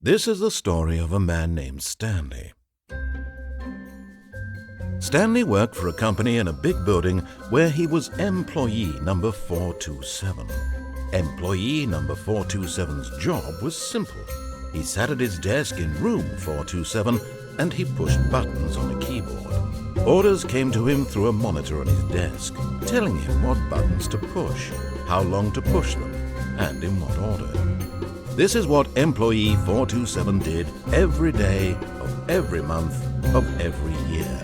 This is the story of a man named Stanley. Stanley worked for a company in a big building where he was employee number 427. Employee number 427's job was simple. He sat at his desk in room 427 and he pushed buttons on a keyboard. Orders came to him through a monitor on his desk, telling him what buttons to push, how long to push them, and in what order. This is what employee 427 did every day of every month of every year.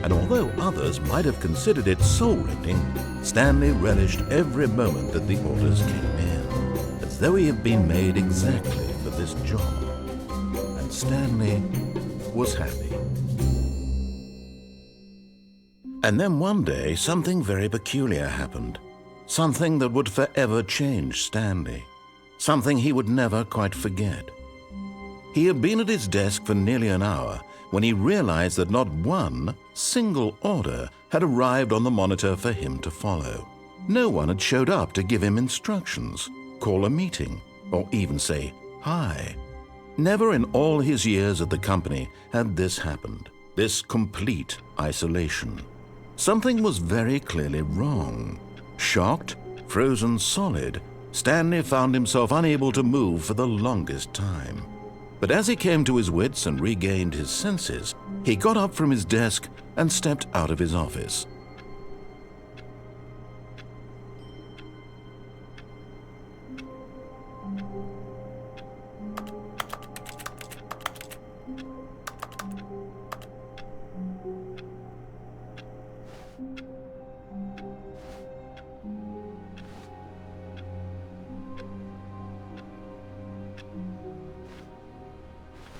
And although others might have considered it soul-rending, Stanley relished every moment that the orders came in, as though he had been made exactly for this job. And Stanley was happy. And then one day, something very peculiar happened. Something that would forever change Stanley. Something he would never quite forget. He had been at his desk for nearly an hour when he realized that not one single order had arrived on the monitor for him to follow. No one had showed up to give him instructions, call a meeting, or even say hi. Never in all his years at the company had this happened, this complete isolation. Something was very clearly wrong. Shocked, frozen solid, Stanley found himself unable to move for the longest time. But as he came to his wits and regained his senses, he got up from his desk and stepped out of his office.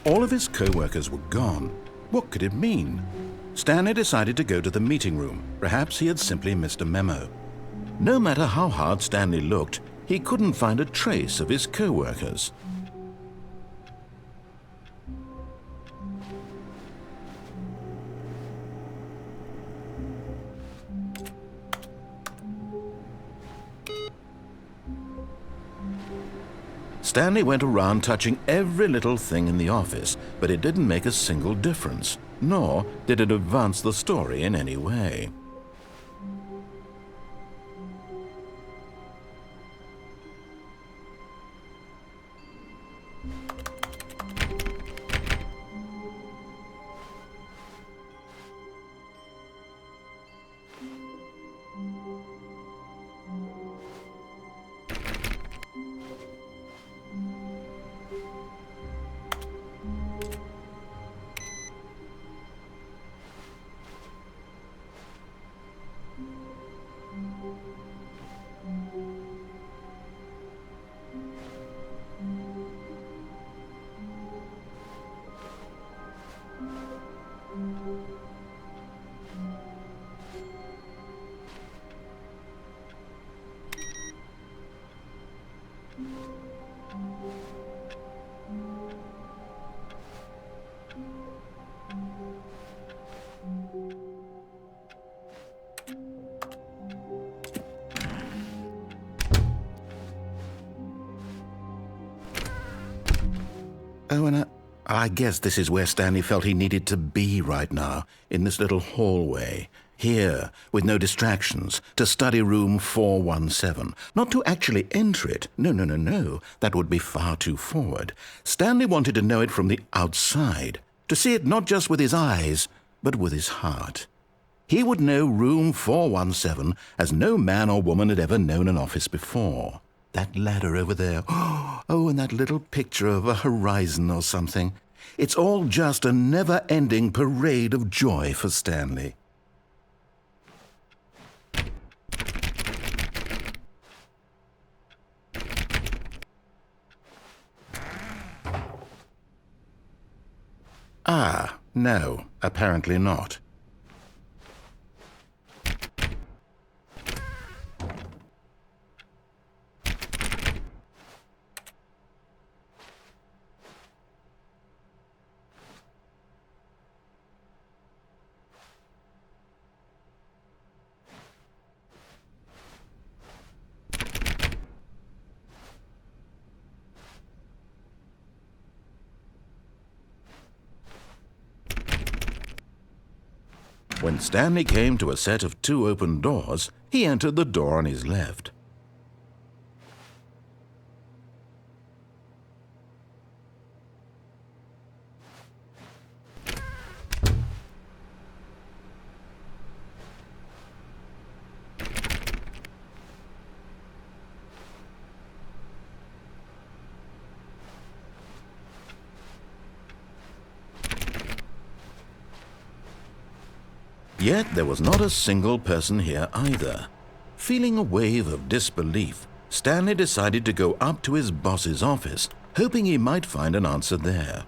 All of his co-workers were gone. What could it mean? Stanley decided to go to the meeting room. Perhaps he had simply missed a memo. No matter how hard Stanley looked, he couldn't find a trace of his co-workers. Stanley went around touching every little thing in the office, but it didn't make a single difference, nor did it advance the story in any way. Oh, and I guess this is where Stanley felt he needed to be right now, in this little hallway. Here, with no distractions, to study room 417. Not to actually enter it. No. That would be far too forward. Stanley wanted to know it from the outside. To see it not just with his eyes, but with his heart. He would know room 417 as no man or woman had ever known an office before. That ladder over there. Oh, and that little picture of a horizon or something. It's all just a never-ending parade of joy for Stanley. Ah, no, apparently not. When Stanley came to a set of 2 open doors, he entered the door on his left. Yet there was not a single person here either. Feeling a wave of disbelief, Stanley decided to go up to his boss's office, hoping he might find an answer there.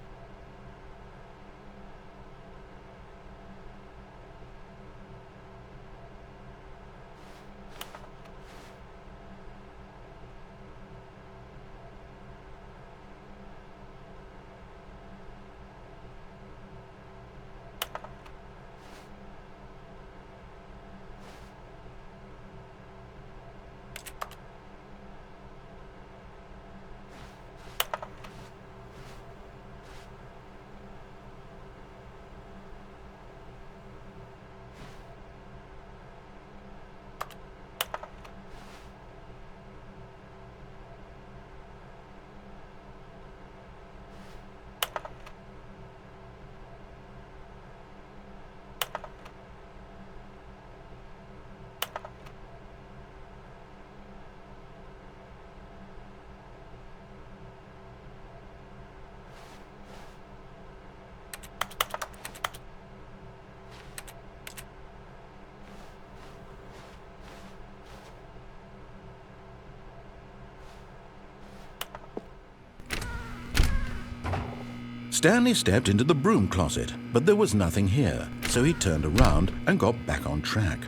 Stanley stepped into the broom closet, but there was nothing here, so he turned around and got back on track.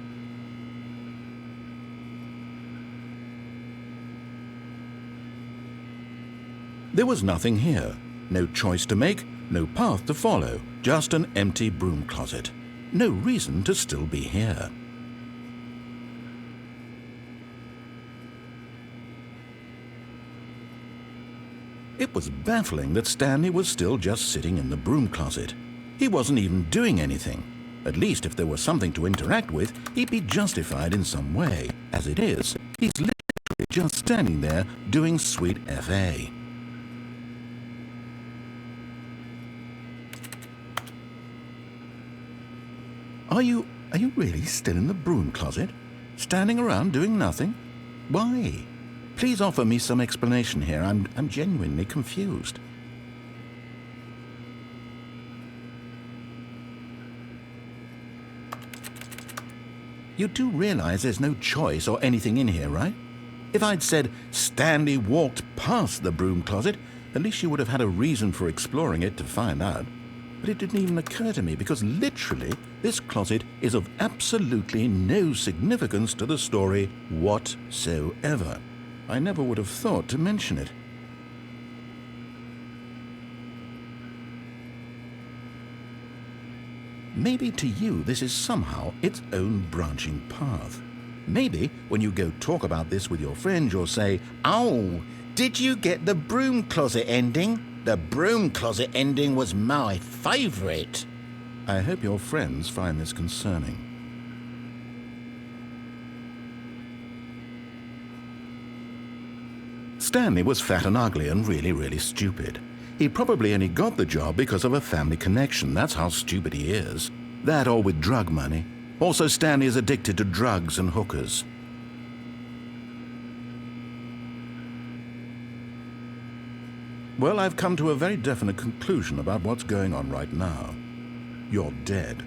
There was nothing here, no choice to make, no path to follow, just an empty broom closet. No reason to still be here. It was baffling that Stanley was still just sitting in the broom closet. He wasn't even doing anything. At least if there was something to interact with, he'd be justified in some way. As it is, he's literally just standing there doing sweet FA. Are you really still in the broom closet? Standing around doing nothing? Why? Please offer me some explanation here. I'm genuinely confused. You do realize there's no choice or anything in here, right? If I'd said Stanley walked past the broom closet, at least you would have had a reason for exploring it to find out. But it didn't even occur to me because literally this closet is of absolutely no significance to the story whatsoever. I never would have thought to mention it. Maybe to you this is somehow its own branching path. Maybe when you go talk about this with your friends you'll say, "Oh, did you get the broom closet ending? The broom closet ending was my favourite." I hope your friends find this concerning. Stanley was fat and ugly and really stupid. He probably only got the job because of a family connection. That's how stupid he is. That or with drug money. Also, Stanley is addicted to drugs and hookers. Well, I've come to a very definite conclusion about what's going on right now. You're dead.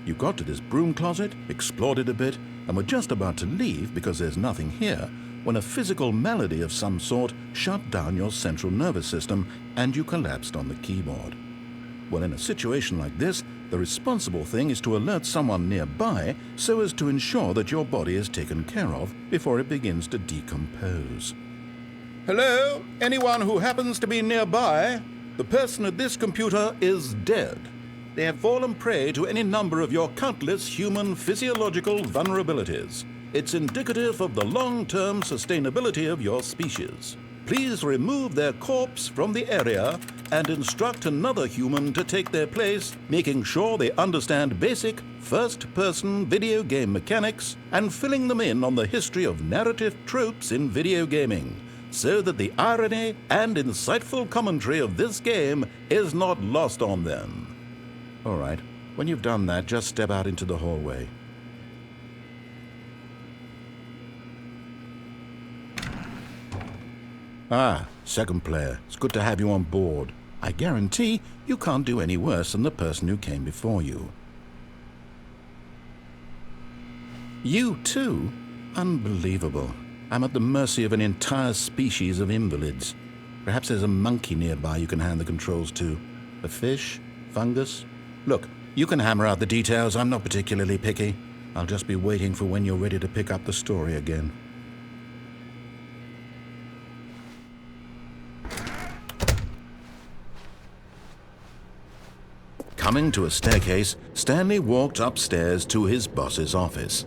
You got to this broom closet, explored it a bit, and were just about to leave because there's nothing here, when a physical malady of some sort shut down your central nervous system and you collapsed on the keyboard. Well, in a situation like this, the responsible thing is to alert someone nearby so as to ensure that your body is taken care of before it begins to decompose. Hello? Anyone who happens to be nearby? The person at this computer is dead. They have fallen prey to any number of your countless human physiological vulnerabilities. It's indicative of the long-term sustainability of your species. Please remove their corpse from the area and instruct another human to take their place, making sure they understand basic first-person video game mechanics and filling them in on the history of narrative tropes in video gaming, so that the irony and insightful commentary of this game is not lost on them. All right, when you've done that, just step out into the hallway. Ah, second player. It's good to have you on board. I guarantee you can't do any worse than the person who came before you. You too? Unbelievable. I'm at the mercy of an entire species of invalids. Perhaps there's a monkey nearby you can hand the controls to. A fish? Fungus? Look, you can hammer out the details. I'm not particularly picky. I'll just be waiting for when you're ready to pick up the story again. Coming to a staircase, Stanley walked upstairs to his boss's office.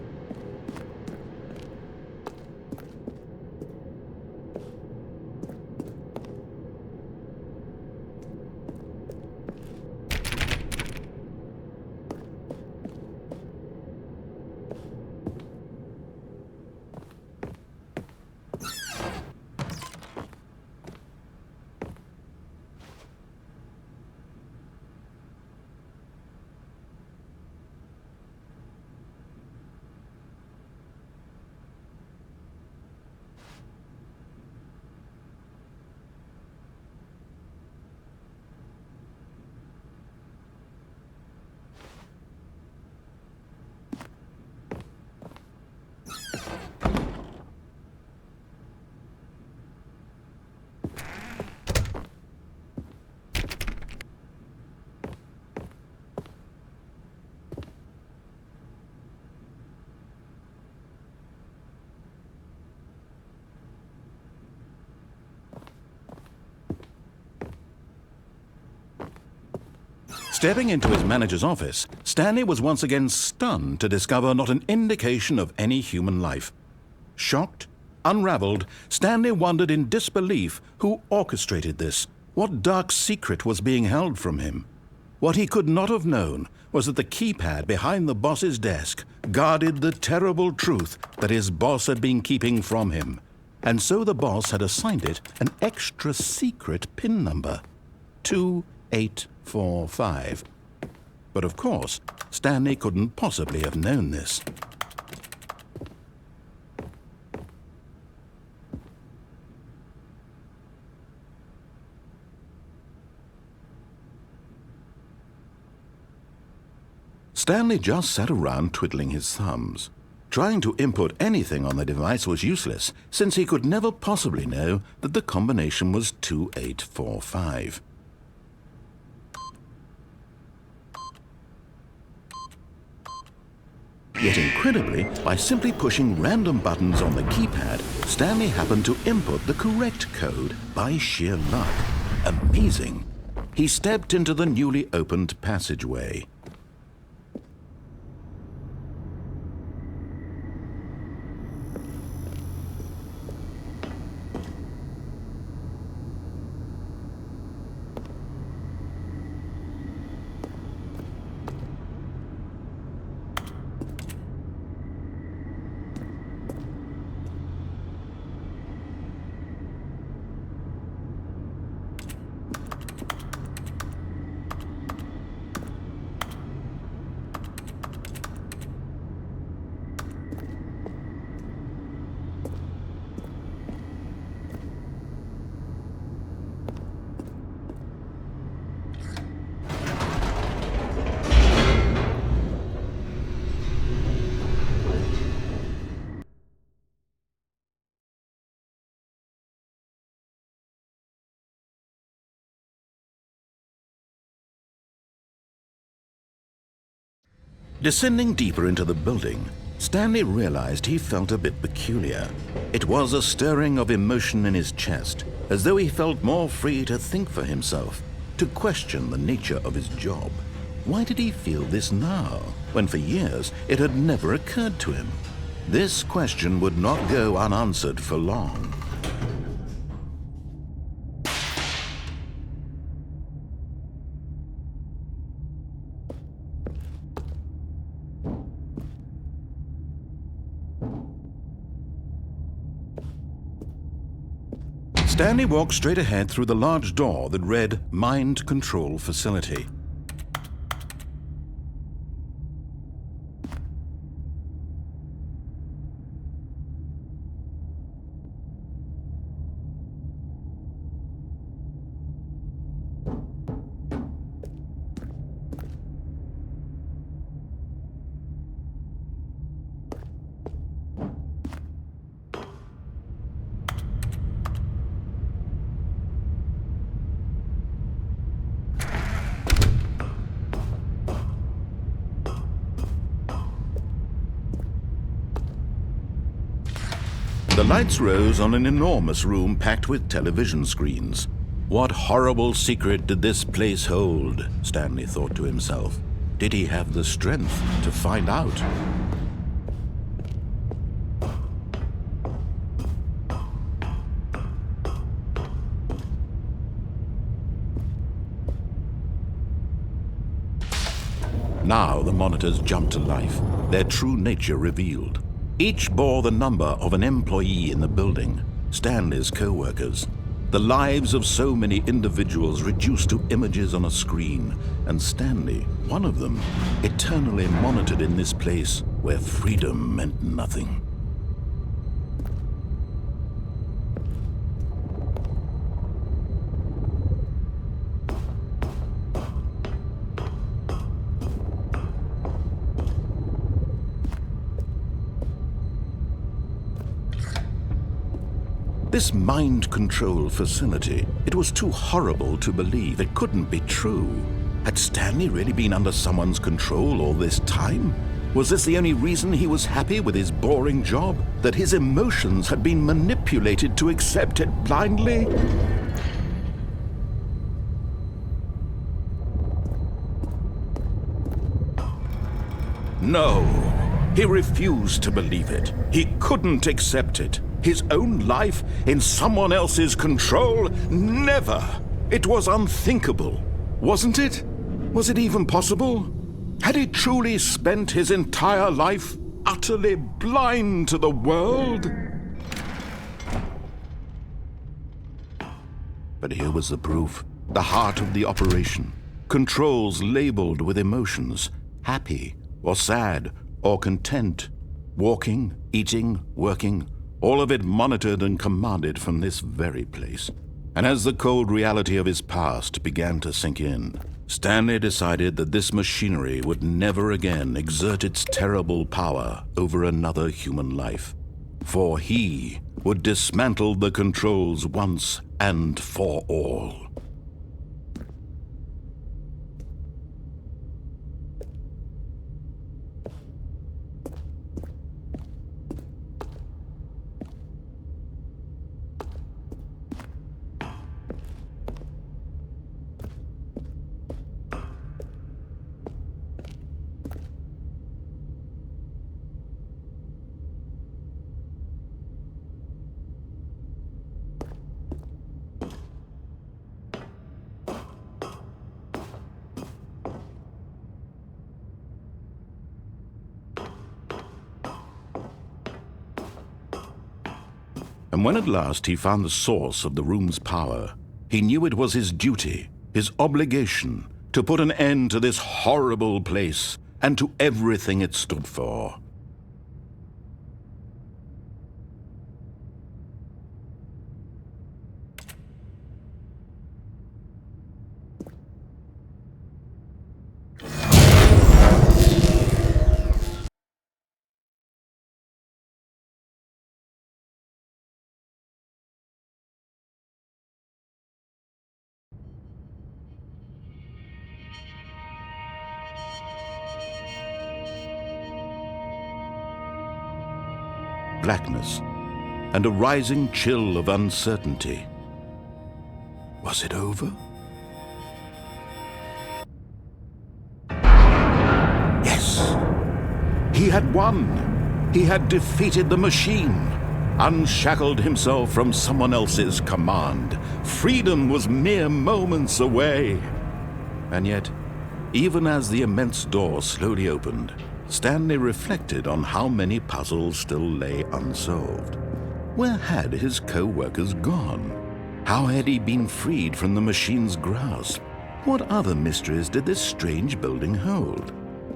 Stepping into his manager's office, Stanley was once again stunned to discover not an indication of any human life. Shocked, unraveled, Stanley wondered in disbelief who orchestrated this, what dark secret was being held from him. What he could not have known was that the keypad behind the boss's desk guarded the terrible truth that his boss had been keeping from him. And so the boss had assigned it an extra secret PIN number, 2845. But of course, Stanley couldn't possibly have known this. Stanley just sat around twiddling his thumbs. Trying to input anything on the device was useless, since he could never possibly know that the combination was 2845. Yet incredibly, by simply pushing random buttons on the keypad, Stanley happened to input the correct code by sheer luck. Amazing! He stepped into the newly opened passageway. Descending deeper into the building, Stanley realized he felt a bit peculiar. It was a stirring of emotion in his chest, as though he felt more free to think for himself, to question the nature of his job. Why did he feel this now, when for years it had never occurred to him? This question would not go unanswered for long. Stanley walked straight ahead through the large door that read Mind Control Facility. The lights rose on an enormous room packed with television screens. What horrible secret did this place hold? Stanley thought to himself. Did he have the strength to find out? Now the monitors jumped to life, their true nature revealed. Each bore the number of an employee in the building, Stanley's co-workers. The lives of so many individuals reduced to images on a screen, and Stanley, one of them, eternally monitored in this place where freedom meant nothing. This mind control facility, it was too horrible to believe. It couldn't be true. Had Stanley really been under someone's control all this time? Was this the only reason he was happy with his boring job? That his emotions had been manipulated to accept it blindly? No, he refused to believe it. He couldn't accept it. His own life in someone else's control? Never! It was unthinkable, wasn't it? Was it even possible? Had he truly spent his entire life utterly blind to the world? But here was the proof, the heart of the operation. Controls labeled with emotions, happy or sad or content, walking, eating, working, all of it monitored and commanded from this very place. And as the cold reality of his past began to sink in, Stanley decided that this machinery would never again exert its terrible power over another human life. For he would dismantle the controls once and for all. And when at last he found the source of the room's power, he knew it was his duty, his obligation, to put an end to this horrible place and to everything it stood for. Blackness, and a rising chill of uncertainty. Was it over? Yes! He had won! He had defeated the machine, unshackled himself from someone else's command. Freedom was mere moments away. And yet, even as the immense door slowly opened, Stanley reflected on how many puzzles still lay unsolved. Where had his co-workers gone? How had he been freed from the machine's grasp? What other mysteries did this strange building hold?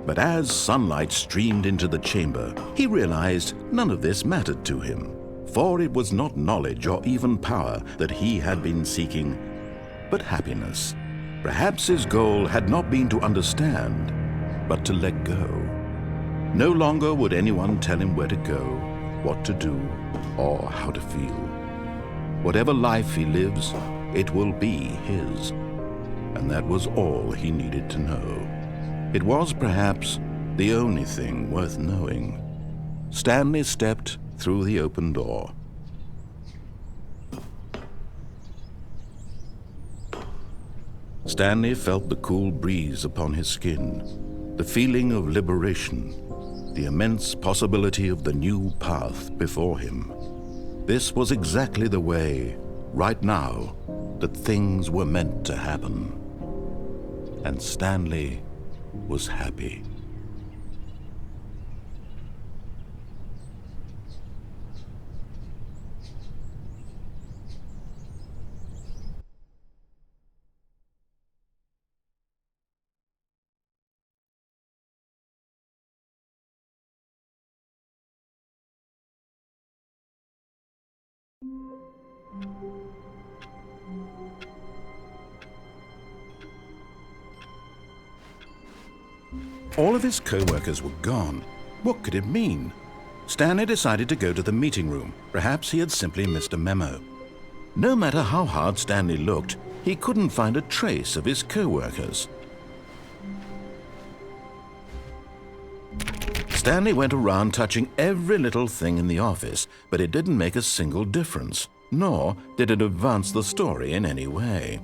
But as sunlight streamed into the chamber, he realized none of this mattered to him, for it was not knowledge or even power that he had been seeking, but happiness. Perhaps his goal had not been to understand, but to let go. No longer would anyone tell him where to go, what to do, or how to feel. Whatever life he lives, it will be his. And that was all he needed to know. It was perhaps the only thing worth knowing. Stanley stepped through the open door. Stanley felt the cool breeze upon his skin, the feeling of liberation, the immense possibility of the new path before him. This was exactly the way, right now, that things were meant to happen. And Stanley was happy. All of his co-workers were gone. What could it mean? Stanley decided to go to the meeting room. Perhaps he had simply missed a memo. No matter how hard Stanley looked, he couldn't find a trace of his co-workers. Stanley went around touching every little thing in the office, but it didn't make a single difference, nor did it advance the story in any way.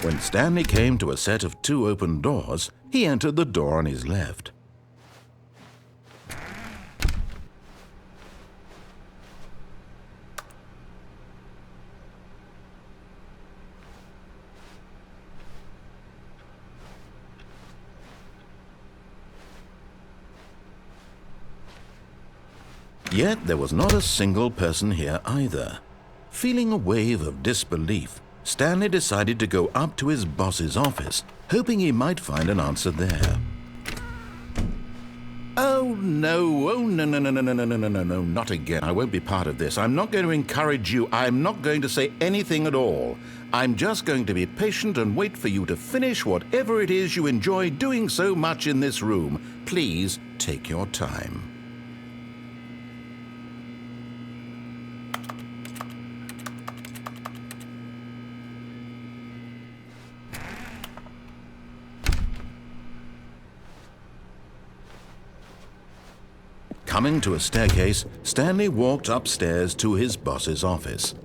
When Stanley came to a set of 2 open doors, he entered the door on his left. Yet there was not a single person here either. Feeling a wave of disbelief, Stanley decided to go up to his boss's office, hoping he might find an answer there. Oh no, no, not again. I won't be part of this. I'm not going to encourage you. I'm not going to say anything at all. I'm just going to be patient and wait for you to finish whatever it is you enjoy doing so much in this room. Please take your time. Coming to a staircase, Stanley walked upstairs to his boss's office.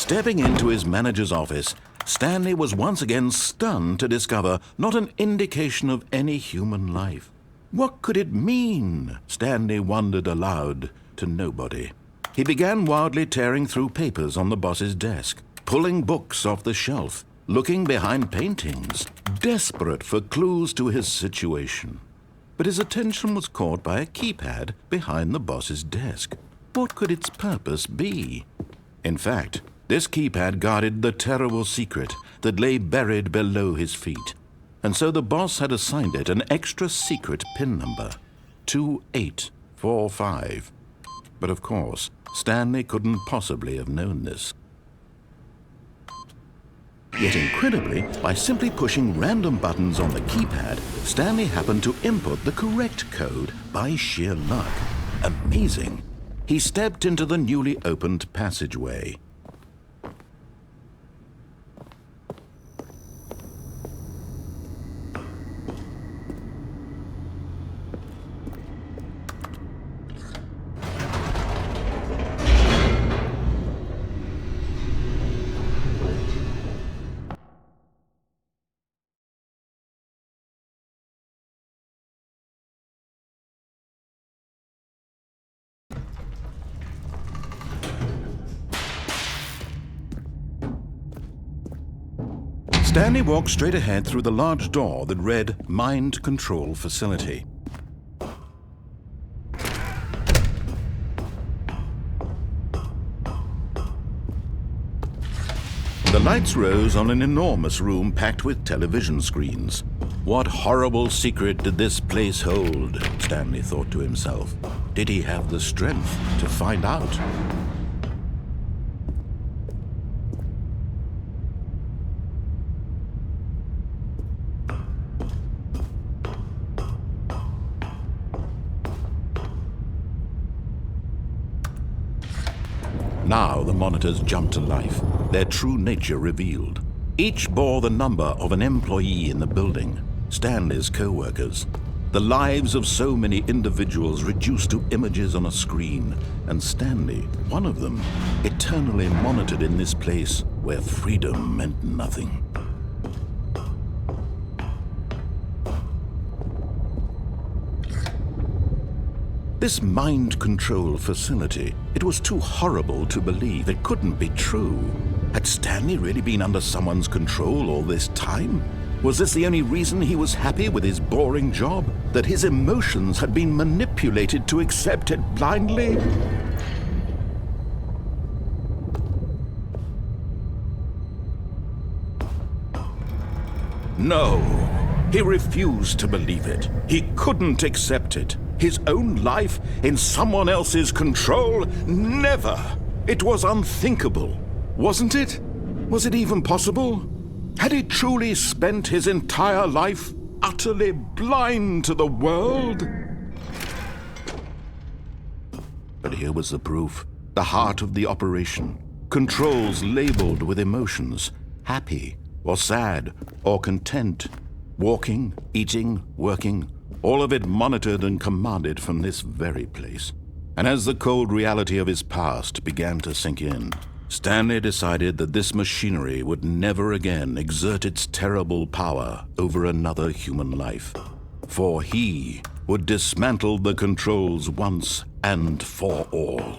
Stepping into his manager's office, Stanley was once again stunned to discover not an indication of any human life. What could it mean? Stanley wondered aloud to nobody. He began wildly tearing through papers on the boss's desk, pulling books off the shelf, looking behind paintings, desperate for clues to his situation. But his attention was caught by a keypad behind the boss's desk. What could its purpose be? In fact, this keypad guarded the terrible secret that lay buried below his feet. And so the boss had assigned it an extra secret PIN number, 2845. But of course, Stanley couldn't possibly have known this. Yet incredibly, by simply pushing random buttons on the keypad, Stanley happened to input the correct code by sheer luck. Amazing! He stepped into the newly opened passageway. Stanley walked straight ahead through the large door that read Mind Control Facility. The lights rose on an enormous room packed with television screens. What horrible secret did this place hold? Stanley thought to himself. Did he have the strength to find out? Now the monitors jumped to life, their true nature revealed. Each bore the number of an employee in the building, Stanley's co-workers. The lives of so many individuals reduced to images on a screen, and Stanley, one of them, eternally monitored in this place where freedom meant nothing. This mind control facility, it was too horrible to believe. It couldn't be true. Had Stanley really been under someone's control all this time? Was this the only reason he was happy with his boring job? That his emotions had been manipulated to accept it blindly? No, he refused to believe it. He couldn't accept it. His own life in someone else's control? Never! It was unthinkable, wasn't it? Was it even possible? Had he truly spent his entire life utterly blind to the world? But here was the proof, the heart of the operation. Controls labeled with emotions, happy or sad or content, walking, eating, working, all of it monitored and commanded from this very place. And as the cold reality of his past began to sink in, Stanley decided that this machinery would never again exert its terrible power over another human life. For he would dismantle the controls once and for all.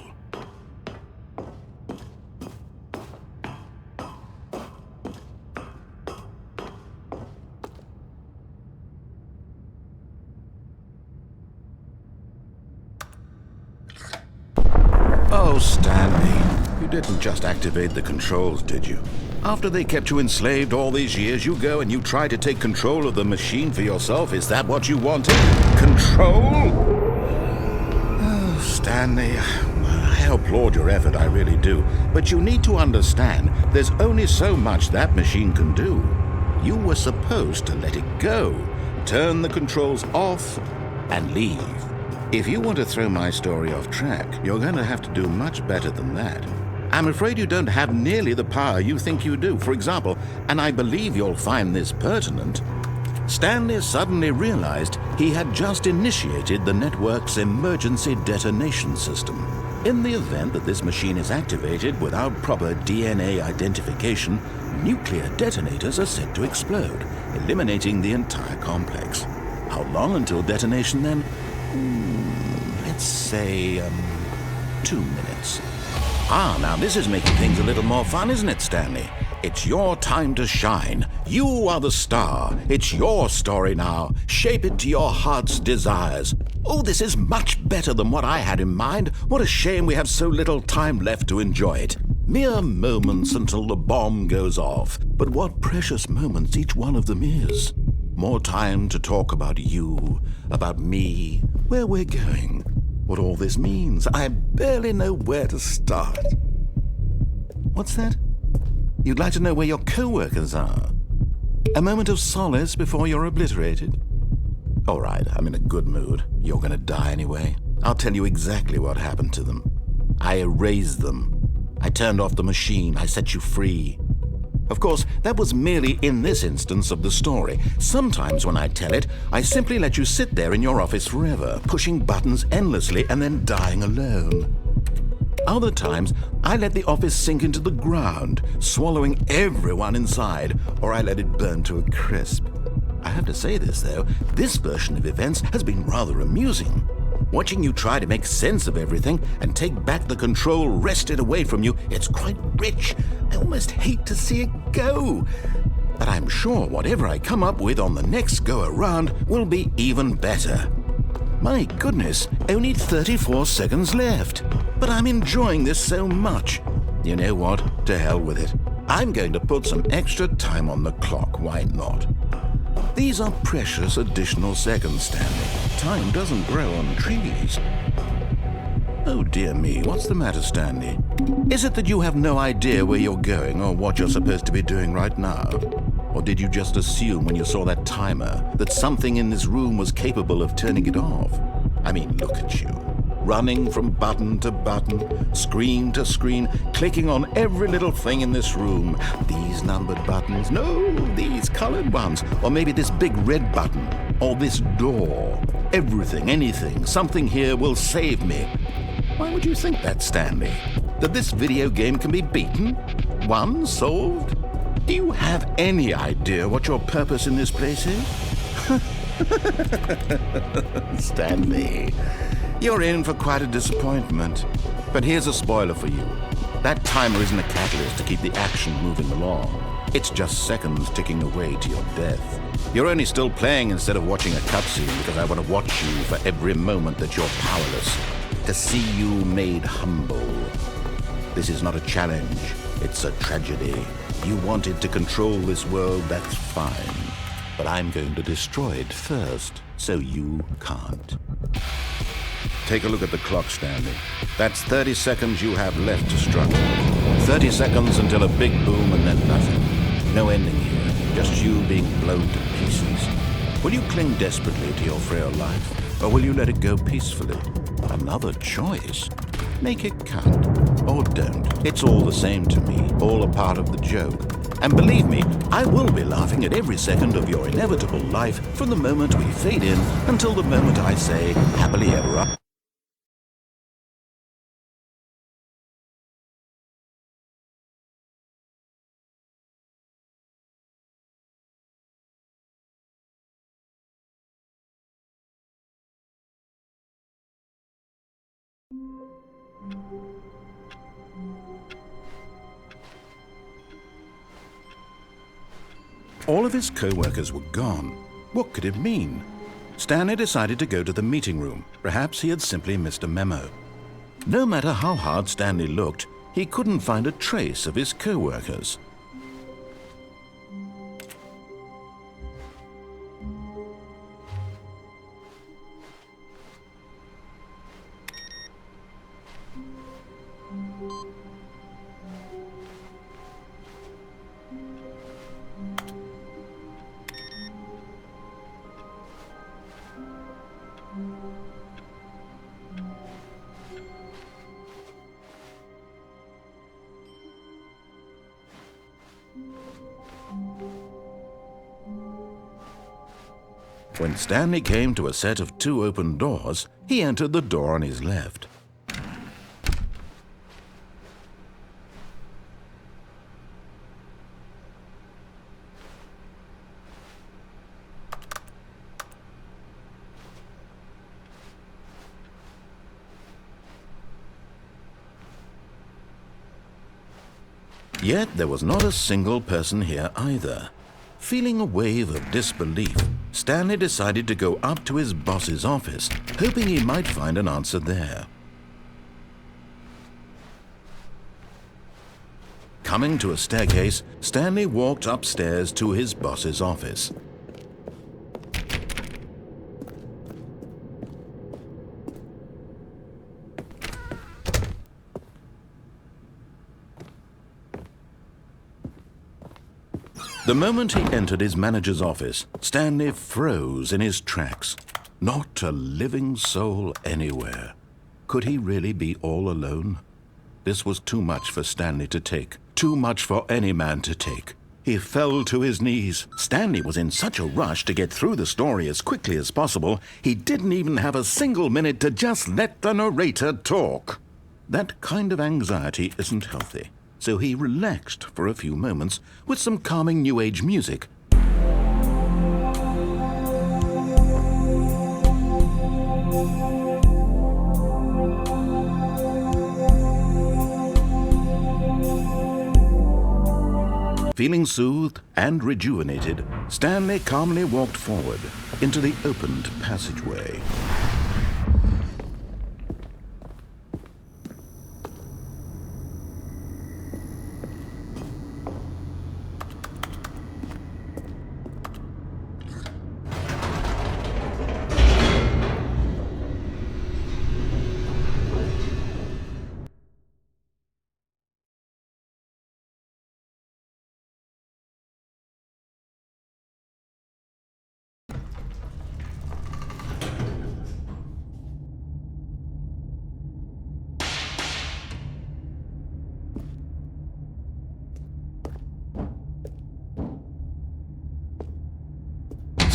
Oh, Stanley, you didn't just activate the controls, did you? After they kept you enslaved all these years, you go and you try to take control of the machine for yourself. Is that what you wanted? Control? Oh, Stanley, I applaud your effort, I really do. But you need to understand, there's only so much that machine can do. You were supposed to let it go, turn the controls off, and leave. If you want to throw my story off track, you're going to have to do much better than that. I'm afraid you don't have nearly the power you think you do. For example, and I believe you'll find this pertinent, Stanley suddenly realized he had just initiated the network's emergency detonation system. In the event that this machine is activated without proper DNA identification, nuclear detonators are said to explode, eliminating the entire complex. How long until detonation then? Let's say, 2 minutes. Now this is making things a little more fun, isn't it, Stanley? It's your time to shine. You are the star. It's your story now. Shape it to your heart's desires. Oh, this is much better than what I had in mind. What a shame we have so little time left to enjoy it. Mere moments until the bomb goes off. But what precious moments each one of them is. More time to talk about you, about me, where we're going, what all this means. I barely know where to start. What's that? You'd like to know where your co-workers are? A moment of solace before you're obliterated? All right, I'm in a good mood. You're going to die anyway. I'll tell you exactly what happened to them. I erased them. I turned off the machine. I set you free. Of course, that was merely in this instance of the story. Sometimes when I tell it, I simply let you sit there in your office forever, pushing buttons endlessly and then dying alone. Other times, I let the office sink into the ground, swallowing everyone inside, or I let it burn to a crisp. I have to say this, though, this version of events has been rather amusing. Watching you try to make sense of everything and take back the control wrested away from you, it's quite rich. I almost hate to see it go. But I'm sure whatever I come up with on the next go-around will be even better. My goodness, only 34 seconds left. But I'm enjoying this so much. You know what? To hell with it. I'm going to put some extra time on the clock. Why not? These are precious additional seconds, Stanley. Time doesn't grow on trees. Oh dear me, what's the matter, Stanley? Is it that you have no idea where you're going or what you're supposed to be doing right now? Or did you just assume when you saw that timer that something in this room was capable of turning it off? I mean, look at you. Running from button to button, screen to screen, clicking on every little thing in this room. These numbered buttons, no, these colored ones. Or maybe this big red button, or this door. Everything, anything, something here will save me. Why would you think that, Stanley? That this video game can be beaten? Won? Solved? Do you have any idea what your purpose in this place is? Stanley, you're in for quite a disappointment. But here's a spoiler for you. That timer isn't a catalyst to keep the action moving along. It's just seconds ticking away to your death. You're only still playing instead of watching a cutscene because I want to watch you for every moment that you're powerless. To see you made humble. This is not a challenge. It's a tragedy. You wanted to control this world, that's fine. But I'm going to destroy it first, so you can't. Take a look at the clock, Stanley. That's 30 seconds you have left to struggle. 30 seconds until a big boom and then nothing. No ending here, just you being blown to pieces. Will you cling desperately to your frail life, or will you let it go peacefully? Another choice. Make it count, or don't. It's all the same to me, all a part of the joke. And believe me, I will be laughing at every second of your inevitable life from the moment we fade in until the moment I say, happily ever after. All of his co-workers were gone. What could it mean? Stanley decided to go to the meeting room. Perhaps he had simply missed a memo. No matter how hard Stanley looked, he couldn't find a trace of his co-workers. When Stanley came to a set of 2 open doors, he entered the door on his left. Yet there was not a single person here either. Feeling a wave of disbelief, Stanley decided to go up to his boss's office, hoping he might find an answer there. Coming to a staircase, Stanley walked upstairs to his boss's office. The moment he entered his manager's office, Stanley froze in his tracks. Not a living soul anywhere. Could he really be all alone? This was too much for Stanley to take. Too much for any man to take. He fell to his knees. Stanley was in such a rush to get through the story as quickly as possible, he didn't even have a single minute to just let the narrator talk. That kind of anxiety isn't healthy. So he relaxed for a few moments with some calming New Age music. Feeling soothed and rejuvenated, Stanley calmly walked forward into the opened passageway.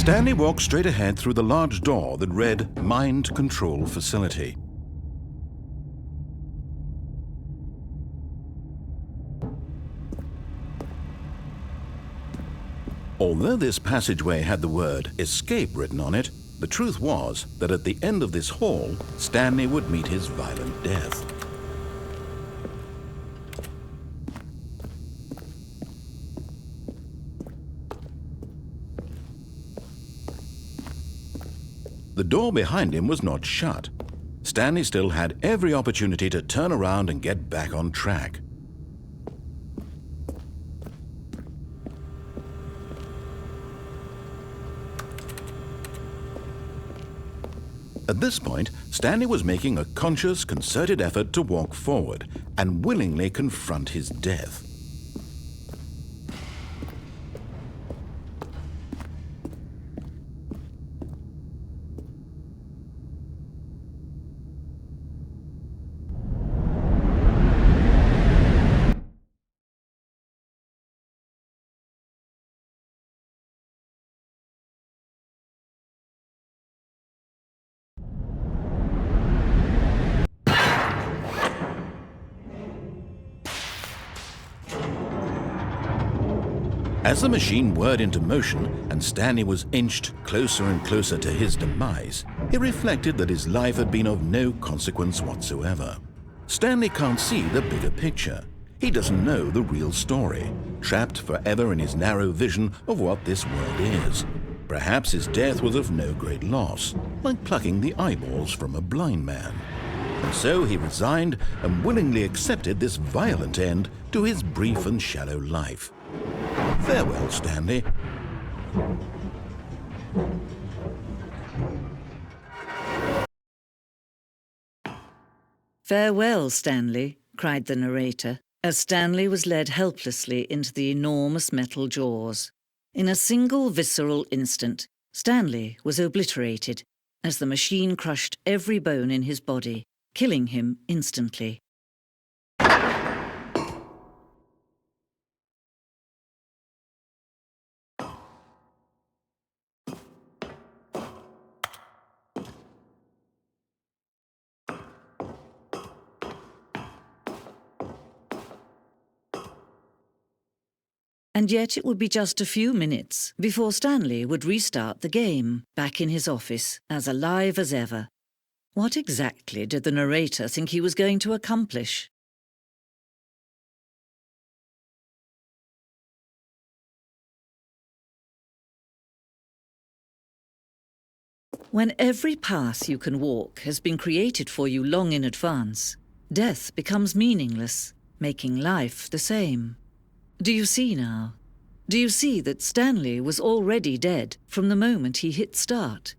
Stanley walked straight ahead through the large door that read Mind Control Facility. Although this passageway had the word Escape written on it, the truth was that at the end of this hall, Stanley would meet his violent death. The door behind him was not shut. Stanley still had every opportunity to turn around and get back on track. At this point, Stanley was making a conscious, concerted effort to walk forward and willingly confront his death. As the machine whirred into motion and Stanley was inched closer and closer to his demise, he reflected that his life had been of no consequence whatsoever. Stanley can't see the bigger picture. He doesn't know the real story, trapped forever in his narrow vision of what this world is. Perhaps his death was of no great loss, like plucking the eyeballs from a blind man. And so he resigned and willingly accepted this violent end to his brief and shallow life. Farewell, Stanley. Farewell, Stanley, cried the narrator, as Stanley was led helplessly into the enormous metal jaws. In a single visceral instant, Stanley was obliterated as the machine crushed every bone in his body, killing him instantly. And yet it would be just a few minutes before Stanley would restart the game, back in his office, as alive as ever. What exactly did the narrator think he was going to accomplish? When every path you can walk has been created for you long in advance, death becomes meaningless, making life the same. Do you see now? Do you see that Stanley was already dead from the moment he hit start?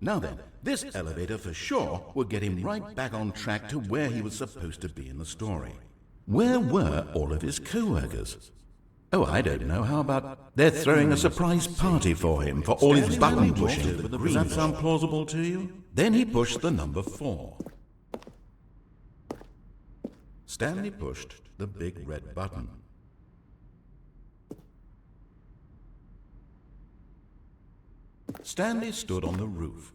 Now then, this elevator for sure would get him right back on track to where he was supposed to be in the story. Where were all of his co-workers? Oh, I don't know. How about they're throwing a surprise party for him for all his button pushing? Does that sound plausible to you? Then he pushed the number 4. Stanley pushed the big red button. Stanley stood on the roof.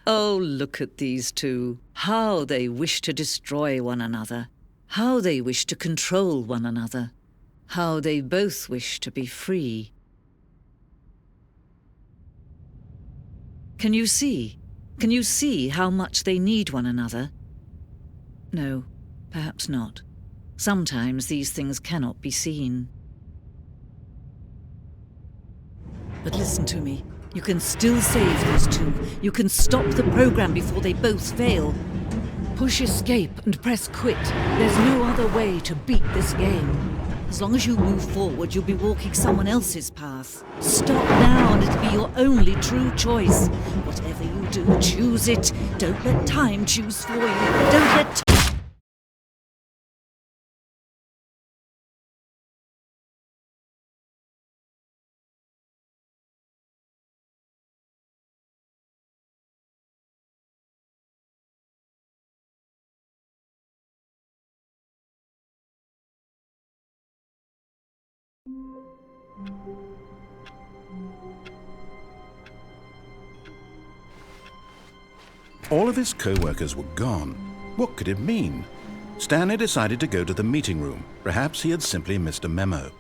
Oh, look at these two. How they wish to destroy one another. How they wish to control one another. How they both wish to be free. Can you see? Can you see how much they need one another? No, perhaps not. Sometimes these things cannot be seen. But listen to me. You can still save these two. You can stop the program before they both fail. Push escape and press quit. There's no other way to beat this game. As long as you move forward, you'll be walking someone else's path. Stop now and it'll be your only true choice. Whatever you do, choose it. Don't let time choose for you. Don't let... All of his co-workers were gone. What could it mean? Stanley decided to go to the meeting room. Perhaps he had simply missed a memo.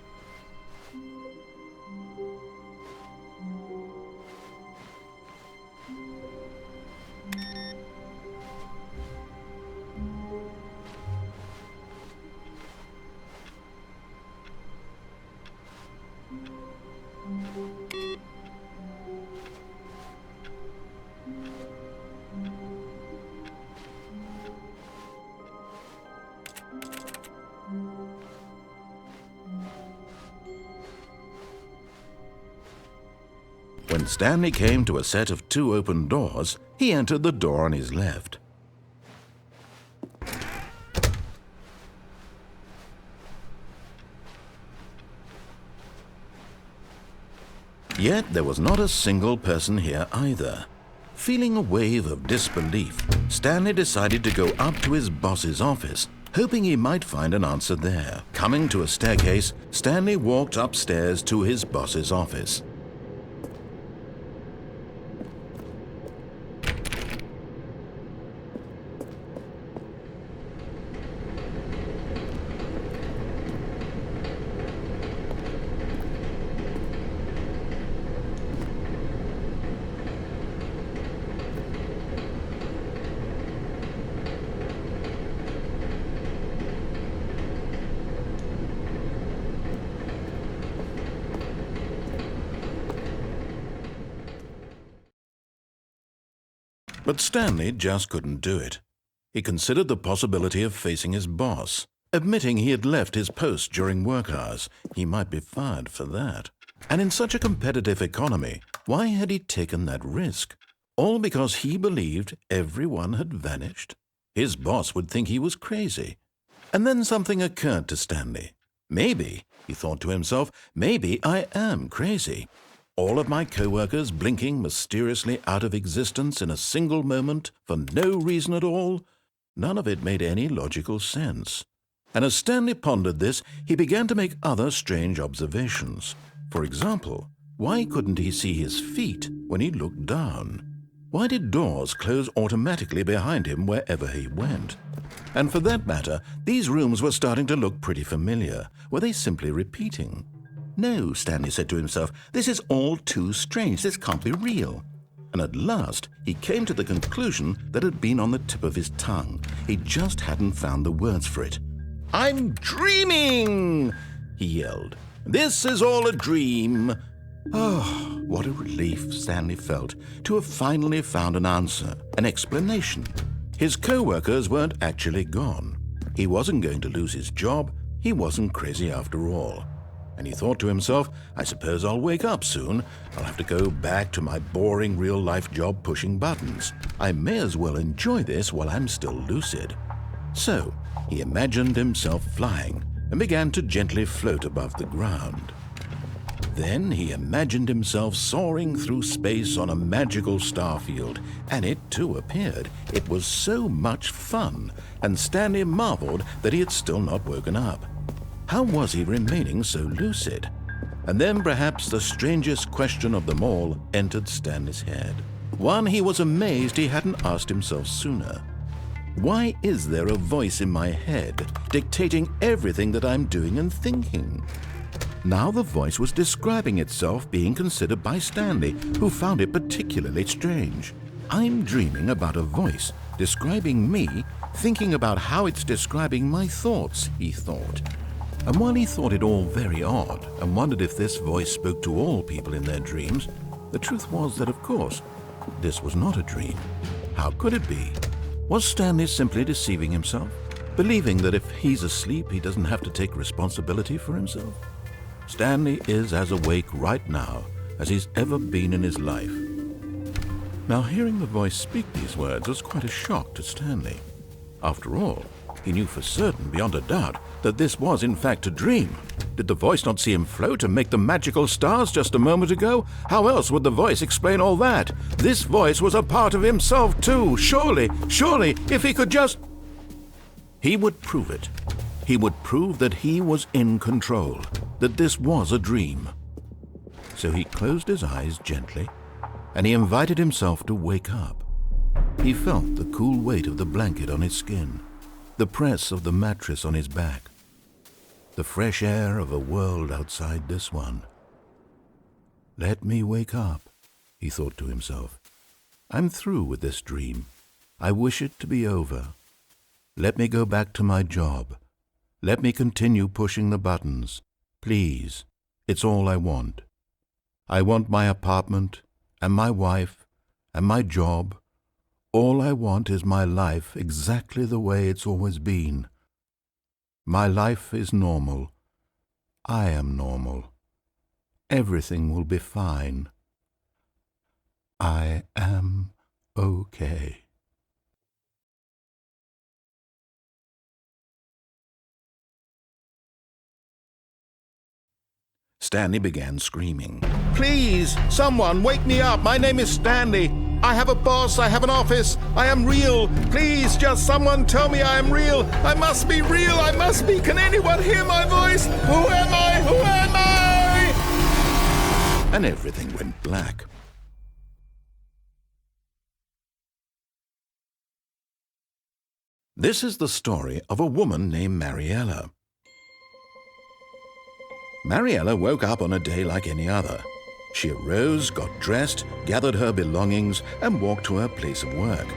When Stanley came to a set of 2 open doors, he entered the door on his left. Yet there was not a single person here either. Feeling a wave of disbelief, Stanley decided to go up to his boss's office, hoping he might find an answer there. Coming to a staircase, Stanley walked upstairs to his boss's office. But Stanley just couldn't do it. He considered the possibility of facing his boss. Admitting he had left his post during work hours, he might be fired for that. And in such a competitive economy, why had he taken that risk? All because he believed everyone had vanished? His boss would think he was crazy. And then something occurred to Stanley. Maybe, he thought to himself, maybe I am crazy. All of my co-workers blinking mysteriously out of existence in a single moment for no reason at all? None of it made any logical sense. And as Stanley pondered this, he began to make other strange observations. For example, why couldn't he see his feet when he looked down? Why did doors close automatically behind him wherever he went? And for that matter, these rooms were starting to look pretty familiar. Were they simply repeating? No, Stanley said to himself, this is all too strange. This can't be real. And at last, he came to the conclusion that had been on the tip of his tongue. He just hadn't found the words for it. "I'm dreaming!" he yelled. "This is all a dream." Oh, what a relief Stanley felt to have finally found an answer, an explanation. His co-workers weren't actually gone. He wasn't going to lose his job. He wasn't crazy after all. And he thought to himself, I suppose I'll wake up soon. I'll have to go back to my boring real-life job pushing buttons. I may as well enjoy this while I'm still lucid. So he imagined himself flying and began to gently float above the ground. Then he imagined himself soaring through space on a magical starfield, and it too appeared. It was so much fun, and Stanley marveled that he had still not woken up. How was he remaining so lucid? And then perhaps the strangest question of them all entered Stanley's head. One he was amazed he hadn't asked himself sooner. Why is there a voice in my head dictating everything that I'm doing and thinking? Now the voice was describing itself being considered by Stanley, who found it particularly strange. I'm dreaming about a voice describing me, thinking about how it's describing my thoughts, he thought. And while he thought it all very odd and wondered if this voice spoke to all people in their dreams, the truth was that, of course, this was not a dream. How could it be? Was Stanley simply deceiving himself, believing that if he's asleep, he doesn't have to take responsibility for himself? Stanley is as awake right now as he's ever been in his life. Now, hearing the voice speak these words was quite a shock to Stanley. After all, he knew for certain, beyond a doubt, that this was in fact a dream. Did the voice not see him float and make the magical stars just a moment ago? How else would the voice explain all that? This voice was a part of himself too. Surely, if he could just... He would prove it. He would prove that he was in control, that this was a dream. So he closed his eyes gently, and he invited himself to wake up. He felt the cool weight of the blanket on his skin, the press of the mattress on his back, the fresh air of a world outside this one. Let me wake up, he thought to himself. I'm through with this dream. I wish it to be over. Let me go back to my job. Let me continue pushing the buttons. Please, it's all I want. I want my apartment and my wife and my job. All I want is my life exactly the way it's always been. My life is normal. I am normal. Everything will be fine. I am okay. Stanley began screaming. Please, someone, wake me up. My name is Stanley. I have a boss. I have an office. I am real. Please, just someone tell me I am real. I must be real. I must be. Can anyone hear my voice? Who am I? Who am I? And everything went black. This is the story of a woman named Mariella. Mariella woke up on a day like any other. She arose, got dressed, gathered her belongings, and walked to her place of work.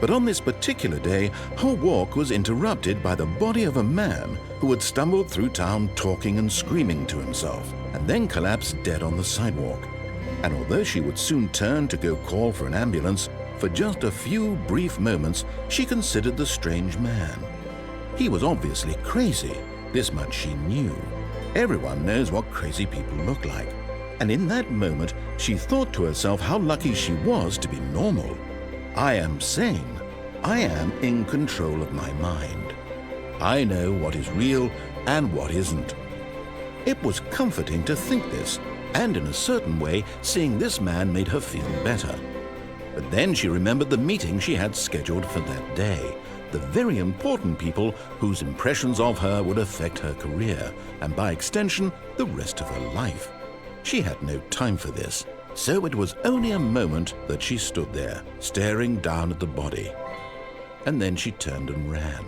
But on this particular day, her walk was interrupted by the body of a man who had stumbled through town talking and screaming to himself, and then collapsed dead on the sidewalk. And although she would soon turn to go call for an ambulance, For just a few brief moments, she considered the strange man. He was obviously crazy, this much she knew. Everyone knows what crazy people look like. And in that moment, she thought to herself how lucky she was to be normal. I am sane. I am in control of my mind. I know what is real and what isn't. It was comforting to think this, and in a certain way, seeing this man made her feel better. But then she remembered the meeting she had scheduled for that day, the very important people whose impressions of her would affect her career, and by extension, the rest of her life. She had no time for this, so it was only a moment that she stood there, staring down at the body. And then she turned and ran.